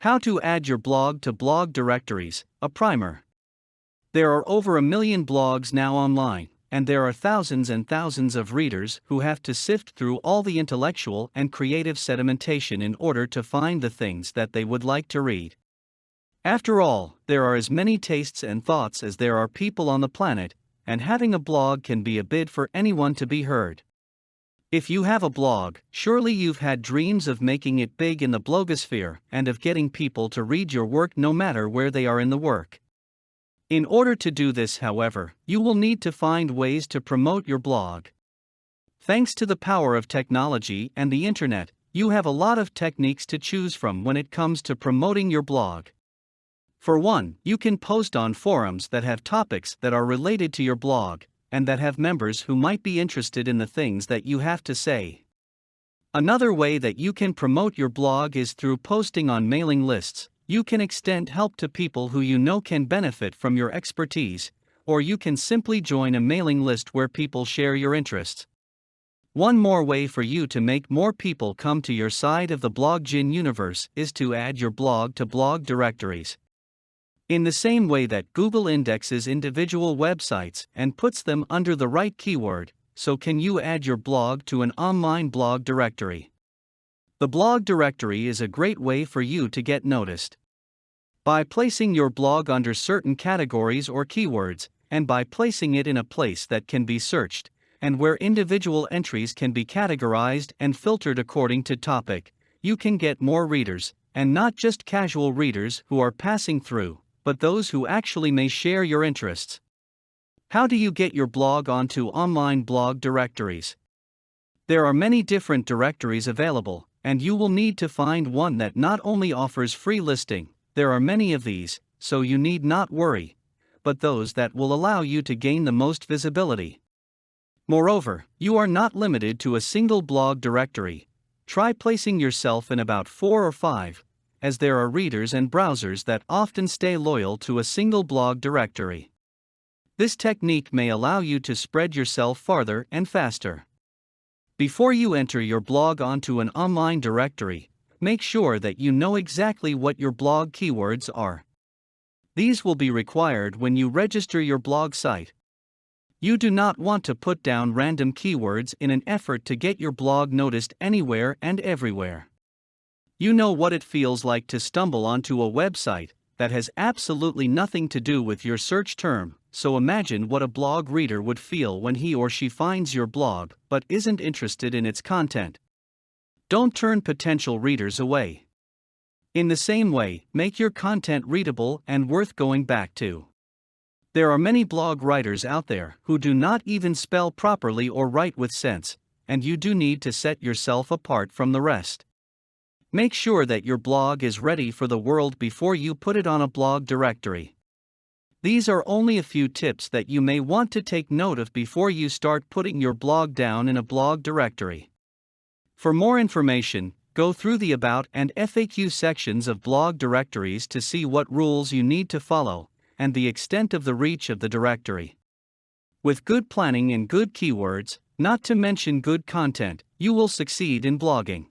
How to add your blog to blog directories, a primer. There are over 1 million blogs now online, and there are thousands and thousands of readers who have to sift through all the intellectual and creative sedimentation in order to find the things that they would like to read. After all, there are as many tastes and thoughts as there are people on the planet, and having a blog can be a bid for anyone to be heard. If you have a blog, surely you've had dreams of making it big in the blogosphere and of getting people to read your work no matter where they are in the work. In order to do this, however, you will need to find ways to promote your blog. Thanks to the power of technology and the internet, you have a lot of techniques to choose from when it comes to promoting your blog. For one, you can post on forums that have topics that are related to your blog, and that have members who might be interested in the things that you have to say. Another way that you can promote your blog is through posting on mailing lists. You can extend help to people who you know can benefit from your expertise, or you can simply join a mailing list where people share your interests. One more way for you to make more people come to your side of the blogging universe is to add your blog to blog directories. In the same way that Google indexes individual websites and puts them under the right keyword, so can you add your blog to an online blog directory. The blog directory is a great way for you to get noticed. By placing your blog under certain categories or keywords, and by placing it in a place that can be searched, and where individual entries can be categorized and filtered according to topic, you can get more readers, and not just casual readers who are passing through, but those who actually may share your interests. How do you get your blog onto online blog directories? There are many different directories available, and you will need to find one that not only offers free listing, there are many of these, so you need not worry, but those that will allow you to gain the most visibility. Moreover, you are not limited to a single blog directory. Try placing yourself in about 4 or 5, as there are readers and browsers that often stay loyal to a single blog directory. This technique may allow you to spread yourself farther and faster. Before you enter your blog onto an online directory, make sure that you know exactly what your blog keywords are. These will be required when you register your blog site. You do not want to put down random keywords in an effort to get your blog noticed anywhere and everywhere. You know what it feels like to stumble onto a website that has absolutely nothing to do with your search term, so imagine what a blog reader would feel when he or she finds your blog but isn't interested in its content. Don't turn potential readers away. In the same way, make your content readable and worth going back to. There are many blog writers out there who do not even spell properly or write with sense, and you do need to set yourself apart from the rest. Make sure that your blog is ready for the world before you put it on a blog directory. These are only a few tips that you may want to take note of before you start putting your blog down in a blog directory. For more information, go through the About and FAQ sections of blog directories to see what rules you need to follow, and the extent of the reach of the directory. With good planning and good keywords, not to mention good content, you will succeed in blogging.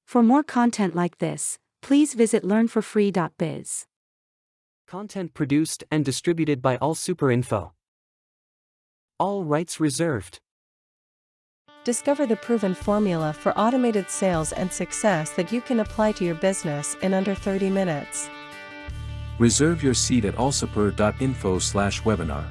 For more content like this, please visit learnforfree.biz. Content produced and distributed by AllSuperInfo. All rights reserved. Discover the proven formula for automated sales and success that you can apply to your business in under 30 minutes. Reserve your seat at allsuper.info/webinar.